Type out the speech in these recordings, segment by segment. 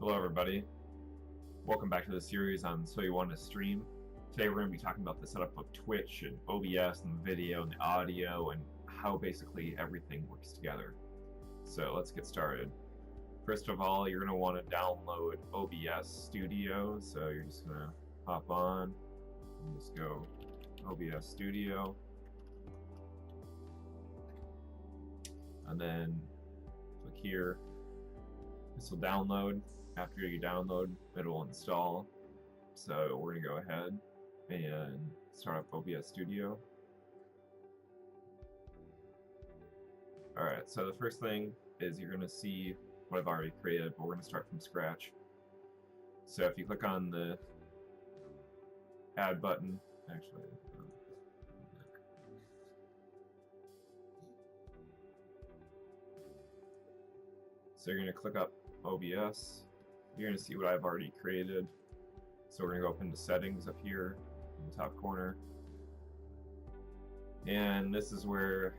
Hello everybody, welcome back to the series on So You Want to Stream. Today we're going to be talking about the setup of Twitch and OBS and the video and the audio and how basically everything works together. So let's get started. First of all, you're going to want to download OBS Studio, so you're just going to hop on and just go OBS Studio. And then click here. This will download. After you download, it will install. So we're going to go ahead and start up OBS Studio. Alright, so the first thing is you're going to see what I've already created, but we're going to start from scratch. So if you click on the Add button, actually, so you're going to click up OBS. You're going to see what I've already created. So we're going to go up into settings up here in the top corner. And this is where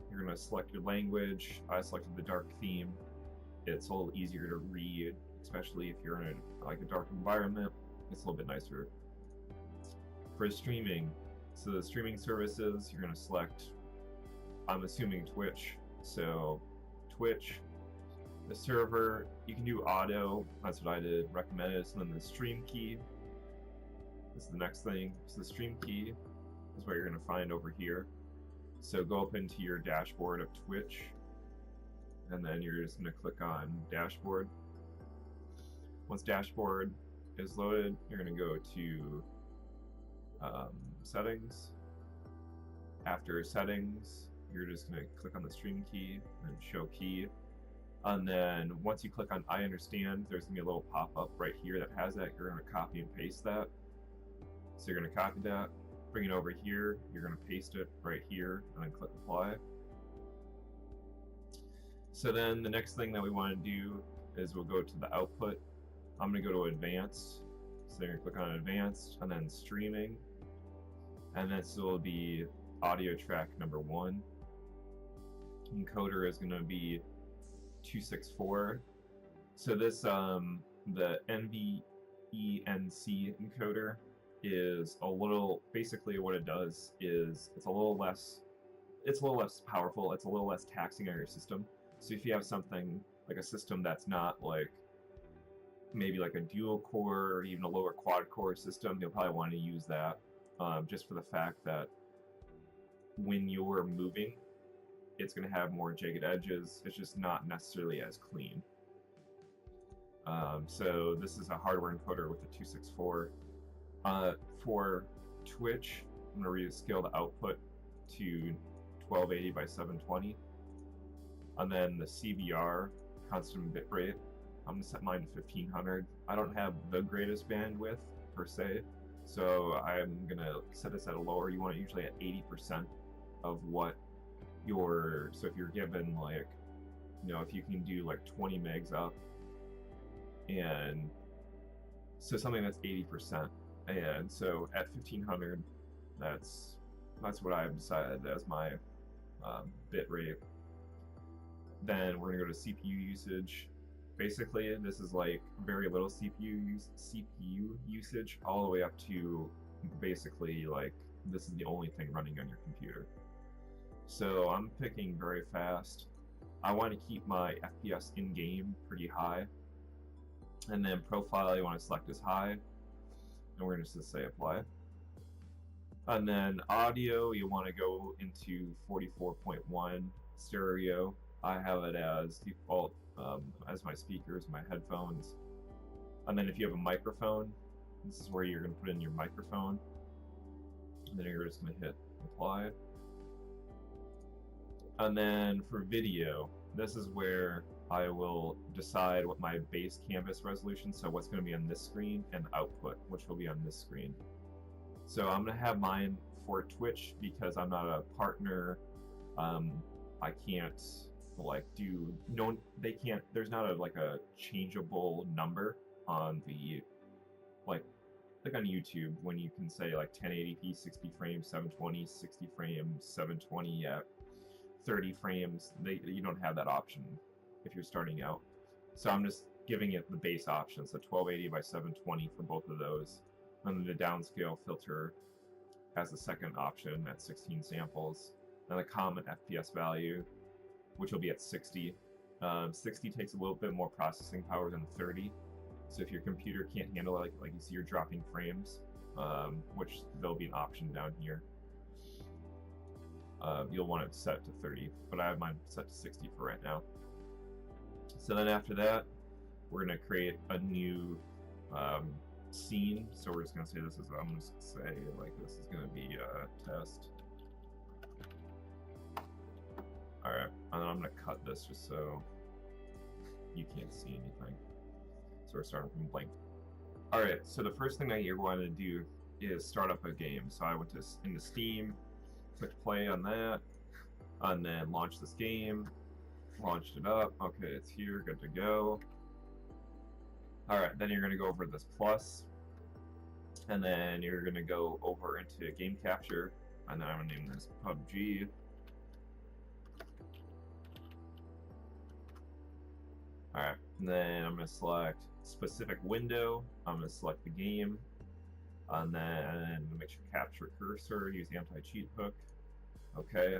you're going to select your language. I selected the dark theme. It's a little easier to read, especially if you're in a dark environment. It's a little bit nicer. For streaming, so the streaming services, you're going to select, I'm assuming Twitch. So Twitch. The server, you can do auto, that's what I did, recommended, and then the stream key is the next thing. So the stream key is what you're going to find over here. So go up into your dashboard of Twitch, and then you're just going to click on dashboard. Once dashboard is loaded, you're going to go to settings. After settings, you're just going to click on the stream key and show key. And then once you click on I understand, there's going to be a little pop-up right here that has that. You're going to copy and paste that. So you're going to copy that, bring it over here, you're going to paste it right here, and then click apply. So then the next thing that we want to do is we'll go to the output. I'm going to go to advanced. So you're going to click on advanced, and then streaming. And this will be audio track number 1. Encoder is going to be 264. So this the NVENC encoder is a little, basically what it does is it's a little less powerful, it's a little less taxing on your system. So if you have something like a system that's not like maybe like a dual core or even a lower quad core system, you'll probably want to use that just for the fact that when you're moving, it's going to have more jagged edges. It's just not necessarily as clean. So this is a hardware encoder with a 264. For Twitch, I'm going to rescale the output to 1280 by 720. And then the CBR, constant bitrate, I'm going to set mine to 1500. I don't have the greatest bandwidth per se, so I'm going to set this at a lower. You want it usually at 80% of what so if you're given like, if you can do like 20 megs up, and so something that's 80%, and so at 1500, that's what I've decided as my bit rate. Then we're gonna go to CPU usage. Basically, this is like very little CPU usage, all the way up to basically like this is the only thing running on your computer. So I'm picking very fast. I want to keep my FPS in-game pretty high. And then profile, you want to select as high. And we're going to just say apply. And then audio, you want to go into 44.1 stereo. I have it as default as my speakers, my headphones. And then if you have a microphone, this is where you're going to put in your microphone. And then you're just going to hit apply. And then for video, this is where I will decide what my base canvas resolution, so what's going to be on this screen, and output, which will be on this screen. So I'm going to have mine for Twitch because I'm not a partner. I can't like do, no, they can't, there's not a changeable number on the, like on YouTube when you can say like 1080p, 60 frames, 720, 60 frames, 720 at 30 frames, you don't have that option if you're starting out. So I'm just giving it the base option, so 1280 by 720 for both of those. And then the downscale filter has the second option at 16 samples, and the common FPS value, which will be at 60. 60 takes a little bit more processing power than 30, so if your computer can't handle it, like you see you're dropping frames, which there'll be an option down here. You'll want it set to 30, but I have mine set to 60 for right now. So then after that, we're going to create a new scene. So we're just going to say this is, I'm just going to say like this is going to be a test. Alright, and then I'm going to cut this just so you can't see anything. So we're starting from blank. Alright, so the first thing that you're going to do is start up a game. So I went into Steam, click play on that, and then launch this game. Launched it up. Okay, it's here, good to go. Alright, then you're going to go over this plus, and then you're going to go over into game capture, and then I'm going to name this PUBG. Alright, and then I'm going to select specific window, I'm going to select the game, and then make sure capture cursor, use anti-cheat hook. Okay.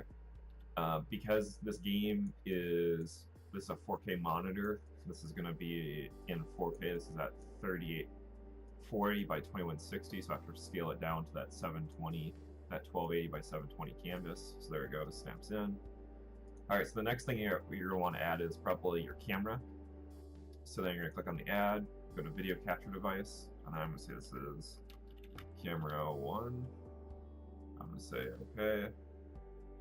Because this game is a 4K monitor, this is going to be in 4K. This is at 3840 by 2160, so I have to scale it down to that 720, that 1280 by 720 canvas. So there it goes, snaps in. Alright, so the next thing you're going to want to add is probably your camera. So then you're going to click on the add, go to video capture device, and I'm going to say this is camera 1. I'm going to say okay.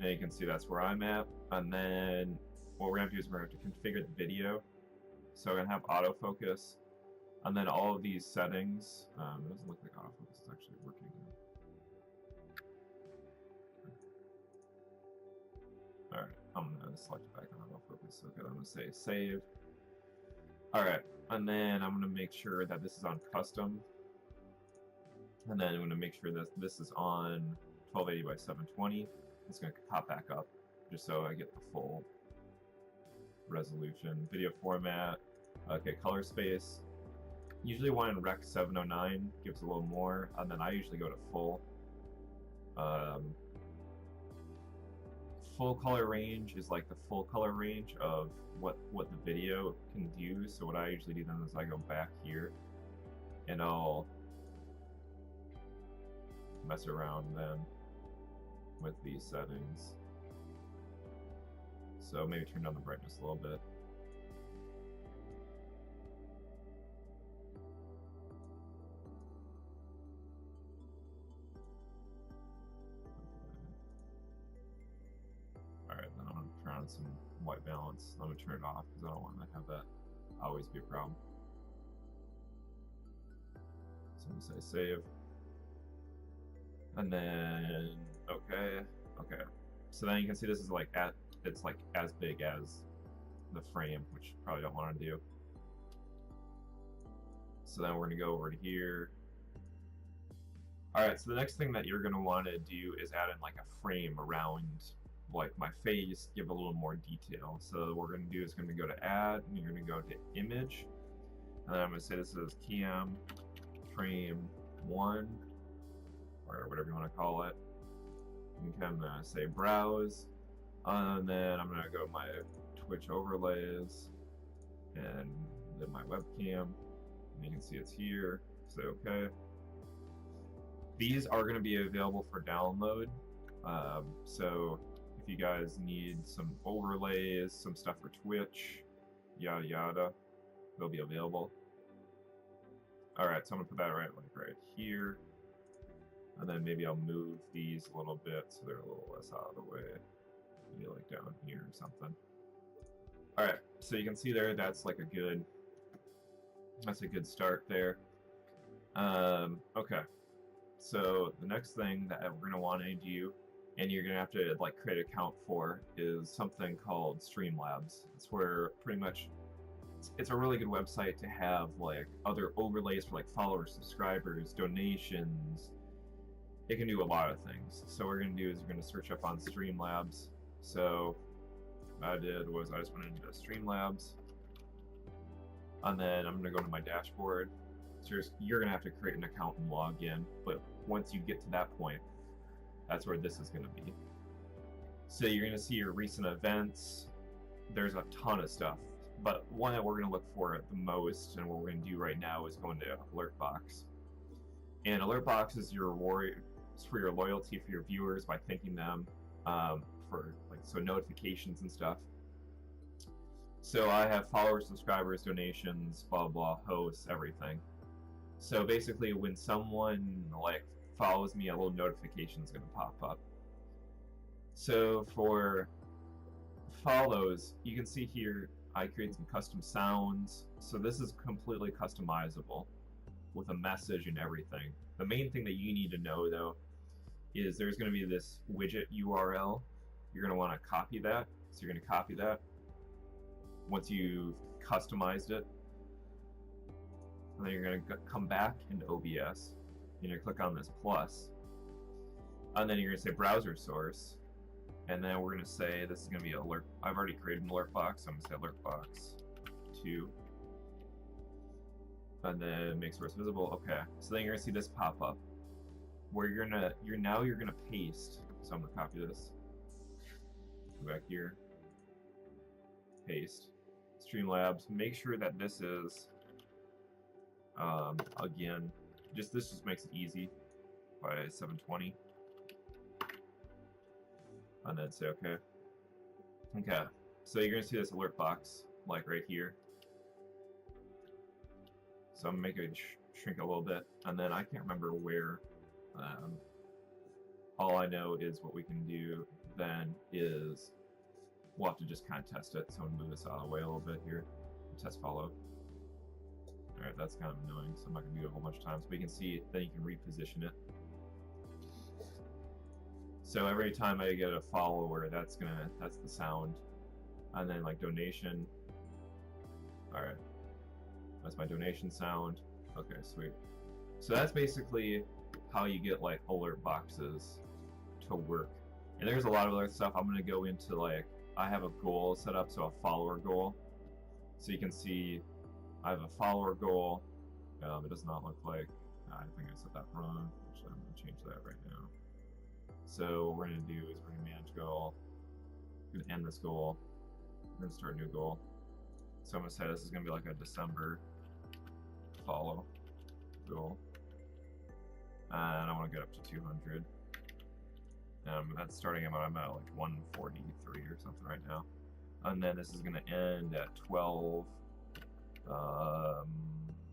And you can see that's where I'm at. And then what we're going to do is we're going to have to configure the video. So we're going to have autofocus. And then all of these settings. It doesn't look like autofocus is actually working. Alright, I'm going to select it back on autofocus. Okay, I'm going to say save. Alright, and then I'm going to make sure that this is on custom. And then I'm going to make sure that this is on 1280 by 720. It's going to pop back up just so I get the full resolution. Video format, okay, color space. Usually one in Rec 709 gives a little more, and then I usually go to full. Full color range is like the full color range of what the video can do. So what I usually do then is I go back here and I'll mess around then with these settings. So maybe turn down the brightness a little bit. Alright, then I'm going to turn on some white balance. I'm going to turn it off because I don't want to have that always be a problem. So I'm going to say save. And then, okay. So then you can see this is like it's like as big as the frame, which you probably don't want to do. So then we're going to go over to here. Alright, so the next thing that you're going to want to do is add in like a frame around like my face, give a little more detail. So what we're going to do is going to go to add, and you're going to go to image, and then I'm going to say this is cam frame 1, or whatever you want to call it. You can say browse, and then I'm going to go to my Twitch overlays, and then my webcam, and you can see it's here. Say okay. These are going to be available for download, so if you guys need some overlays, some stuff for Twitch, yada yada, they'll be available. Alright, so I'm going to put that right here. And then maybe I'll move these a little bit so they're a little less out of the way. Maybe like down here or something. Alright, so you can see there that's like a good start there. Okay. So the next thing that we're going to want to do, and you're going to have to like create an account for, is something called Streamlabs. It's where pretty much it's a really good website to have like other overlays for like followers, subscribers, donations. It can do a lot of things. So what we're going to do is we're going to search up on Streamlabs. So what I did was I just went into Streamlabs. And then I'm going to go to my dashboard. So you're going to have to create an account and log in. But once you get to that point, that's where this is going to be. So you're going to see your recent events. There's a ton of stuff. But one that we're going to look for the most, and what we're going to do right now, is go into Alert Box. And Alert Box is your reward. It's for your loyalty for your viewers by thanking them for notifications and stuff. So I have followers, subscribers, donations, blah blah, hosts, everything. So basically, when someone follows me, a little notification is going to pop up. So for follows, you can see here I create some custom sounds. So this is completely customizable with a message and everything. The main thing that you need to know though is there's going to be this widget URL. You're going to want to copy that. So you're going to copy that once you've customized it. And then you're going to come back into OBS and you're going to click on this plus. And then you're going to say browser source. And then we're going to say this is going to be alert. I've already created an alert box, so I'm going to say alert box 2. And then make source visible. Okay. So then you're going to see this pop up where you're going to paste. So I'm going to copy this. Go back here. Paste. Streamlabs. Make sure that this is again, this just makes it easy by 720. And then say okay. Okay, so you're gonna see this alert box right here. So I'm gonna make it shrink a little bit, and then I can't remember where. All I know is what we can do then is we'll have to just kind of test it. So I'm gonna move this out of the way a little bit here. Test follow. All right, that's kind of annoying, so I'm not gonna do it a whole bunch of times. But you can see then you can reposition it. So every time I get a follower, that's the sound. And then donation. Alright. That's my donation sound. Okay, sweet. So that's basically how you get alert boxes to work. And there's a lot of other stuff. I'm gonna go into I have a goal set up, so a follower goal. So you can see I have a follower goal. It does not look like I think I set that wrong. Actually, I'm gonna change that right now. So what we're going to do is we're going to manage goal, we're going to end this goal, we're going to start a new goal. So I'm going to say this is going to be a December follow goal. And I want to get up to 200. That's starting I'm at 143 or something right now. And then this is going to end at 12,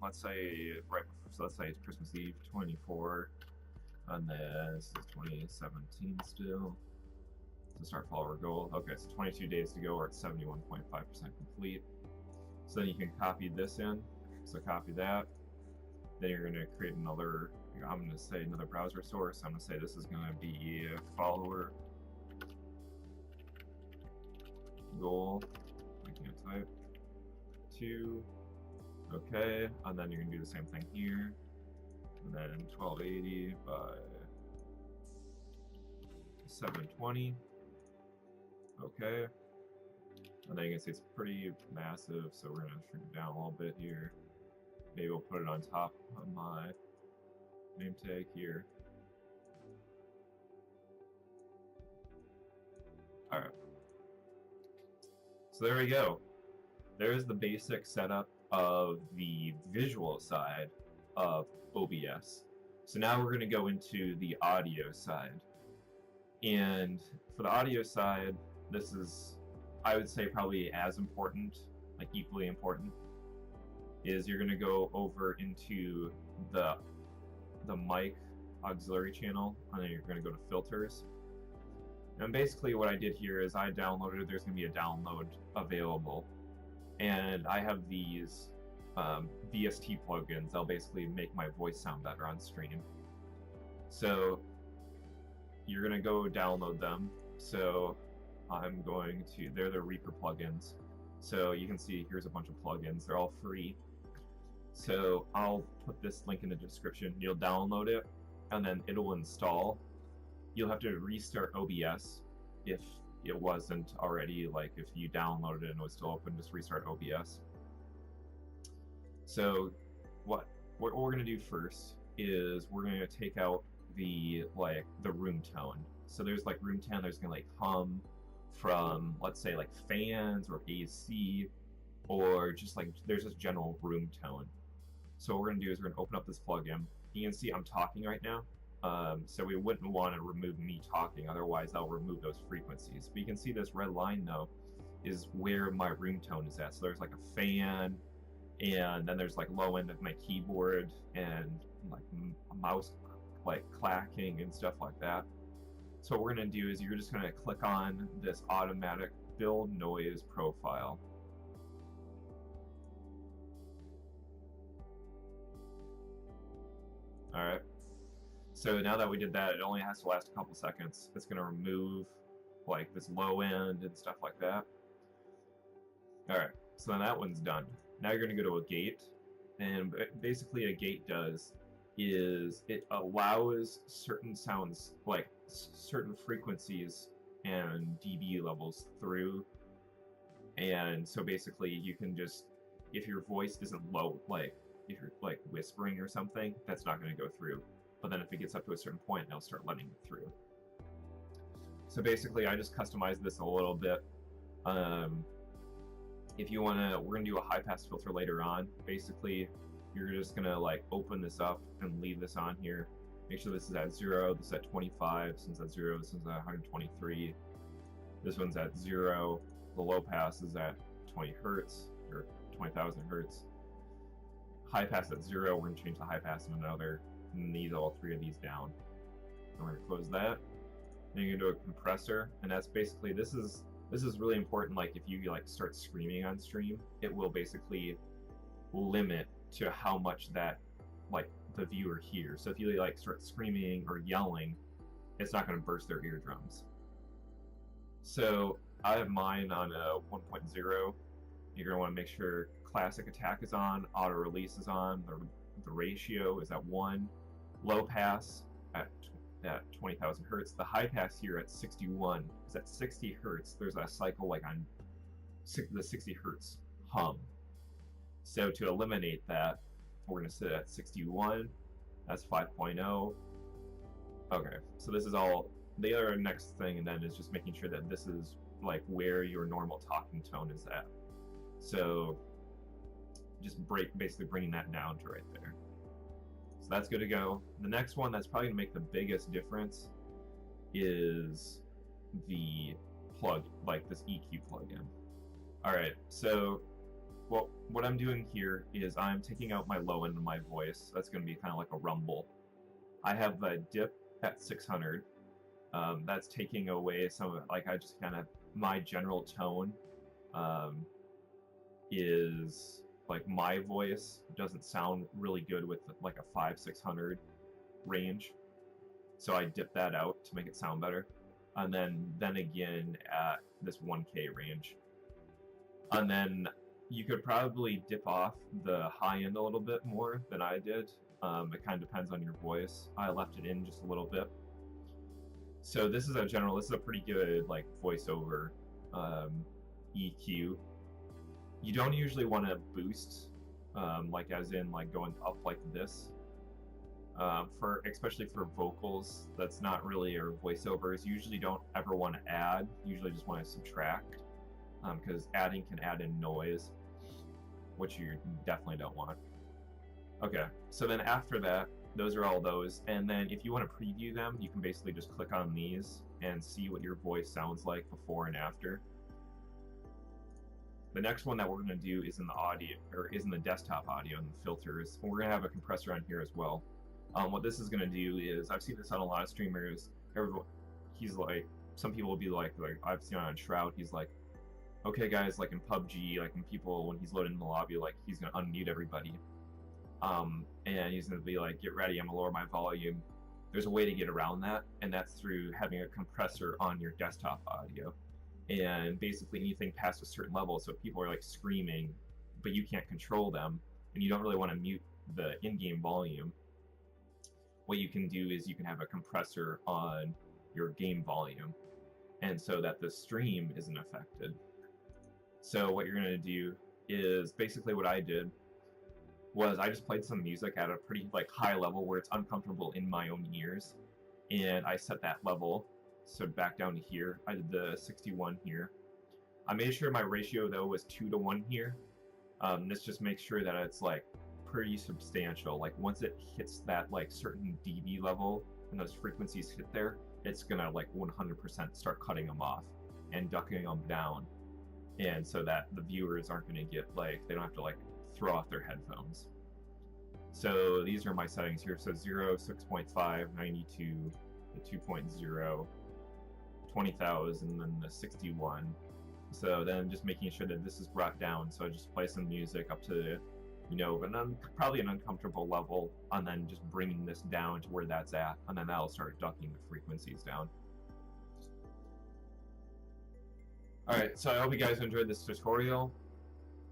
let's say right before, so let's say it's Christmas Eve, 24. And then this is 2017 still. To start follower goal. Okay, so 22 days to go, or it's 71.5% complete. So then you can copy this in. So copy that. Then you're going to create another, I'm going to say another browser source. I'm going to say this is going to be a follower goal. I can't type. 2. Okay, and then you're going to do the same thing here. And then 1280 by 720. Okay. And then you can see it's pretty massive, so we're going to shrink it down a little bit here. Maybe we'll put it on top of my name tag here. Alright. So there we go. There's the basic setup of the visual side of OBS. So now we're going to go into the audio side. And for the audio side, this is, I would say, probably as important, equally important, is you're going to go over into the mic auxiliary channel, and then you're going to go to filters. And basically what I did here is I downloaded, there's going to be a download available, and I have these VST plugins. They'll basically make my voice sound better on stream. So you're going to go download them. So I'm going to, they're the Reaper plugins. So you can see here's a bunch of plugins. They're all free. So I'll put this link in the description. You'll download it and then it'll install. You'll have to restart OBS if it wasn't already, if you downloaded it and it was still open, just restart OBS. So what we're going to do first is we're going to take out the room tone. So there's like room tone, there's going to like hum from, let's say, like fans or AC, or just like there's this general room tone. So what we're going to do is we're going to open up this plugin. You can see I'm talking right now. So we wouldn't want to remove me talking, otherwise I'll remove those frequencies. But you can see this red line though is where my room tone is at. So there's like a fan, and then there's like low end of my keyboard and like a mouse like clacking and stuff like that. So what we're going to do is you're just going to click on this automatic build noise profile. Alright, so now that we did that, it only has to last a couple seconds. It's going to remove like this low end and stuff like that. Alright, so then that one's done. Now you're going to go to a gate, and basically a gate does is it allows certain sounds, like certain frequencies and dB levels through, and so basically you can just, if your voice isn't low, like if you're like whispering or something, that's not going to go through, but then if it gets up to a certain point, they'll start letting it through. So basically I just customized this a little bit. If you want to, we're going to do a high pass filter later on. Basically you're just going to like open this up and leave this on here. Make sure this is at 0, this is at 25, this one's at 0, this one's at 123, this one's at 0, the low pass is at 20 hertz, or 20,000 hertz. High pass at 0, we're going to change the high pass to another, and need all three of these down. And we're going to close that. Then you're going to do a compressor, and that's basically, this is really important. Like if you like start screaming on stream, it will basically limit to how much that like the viewer hears. So if you like start screaming or yelling, it's not going to burst their eardrums. So I have mine on a 1.0. You're going to want to make sure classic attack is on, auto release is on, the ratio is at 1, low pass at 20,000 hertz. The high pass here at 61 is at 60 hertz. There's a cycle like on the 60 hertz hum. So to eliminate that, we're going to sit at 61. That's 5.0. Okay, so this is all. The other next thing then is just making sure that this is like where your normal talking tone is at. So just basically bringing that down to right there. So that's good to go. The next one that's probably going to make the biggest difference is the plug, like this EQ plugin. Alright, so what I'm doing here is I'm taking out my low end of my voice. That's going to be kind of like a rumble. I have a dip at 600. That's taking away some of it. Like I just kind of, my general tone is like my voice doesn't sound really good with like a 500-600 range, so I dip that out to make it sound better, and then again at this 1K range, and then you could probably dip off the high end a little bit more than I did. It kind of depends on your voice. I left it in just a little bit. So this is a pretty good like voiceover EQ. You don't usually want to boost, like as in like going up like this. Especially for vocals, that's not really, or voiceovers, you usually don't ever want to add. You usually just want to subtract, because adding can add in noise, which you definitely don't want. Okay, so then after that, those are all those, and then if you want to preview them, you can basically just click on these and see what your voice sounds like before and after. The next one that we're going to do is in the audio, or is in the desktop audio and the filters. And we're going to have a compressor on here as well. What this is going to do is, I've seen this on a lot of streamers. He's like, some people will be like I've seen on Shroud, he's like, okay guys, like in PUBG, like when he's loading in the lobby, like he's going to unmute everybody. And he's going to be like, get ready, I'm going to lower my volume. There's a way to get around that, and that's through having a compressor on your desktop audio. And basically anything past a certain level, so people are like screaming, but you can't control them, and you don't really want to mute the in-game volume, what you can do is you can have a compressor on your game volume, and so that the stream isn't affected. So what you're going to do is basically what I did was I just played some music at a pretty like high level where it's uncomfortable in my own ears, and I set that level so back down to here. I did the 61 here. I made sure my ratio though was 2:1 here. This just makes sure that it's like pretty substantial. Like once it hits that like certain dB level and those frequencies hit there, it's gonna like 100% start cutting them off and ducking them down, and so that the viewers aren't gonna get like, they don't have to like throw off their headphones. So these are my settings here. So 0, 6.5, 92, the 2.0, 20,000, and then the 61. So then just making sure that this is brought down. So I just play some music up to, you know, probably an uncomfortable level, and then just bringing this down to where that's at, and then that'll start ducking the frequencies down. Alright, so I hope you guys enjoyed this tutorial.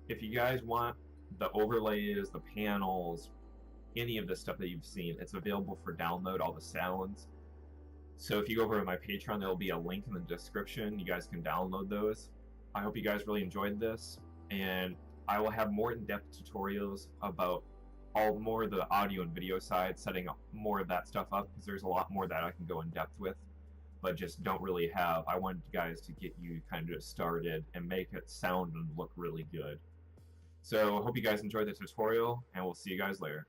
If you guys want the overlays, the panels, any of the stuff that you've seen, it's available for download, all the sounds. So if you go over to my Patreon, there'll be a link in the description. You guys can download those. I hope you guys really enjoyed this, and I will have more in-depth tutorials about more of the audio and video side, setting up more of that stuff up, because there's a lot more that I can go in depth with, but just don't really have. I wanted you guys to get you kind of started and make it sound and look really good. So I hope you guys enjoyed the tutorial, and we'll see you guys later.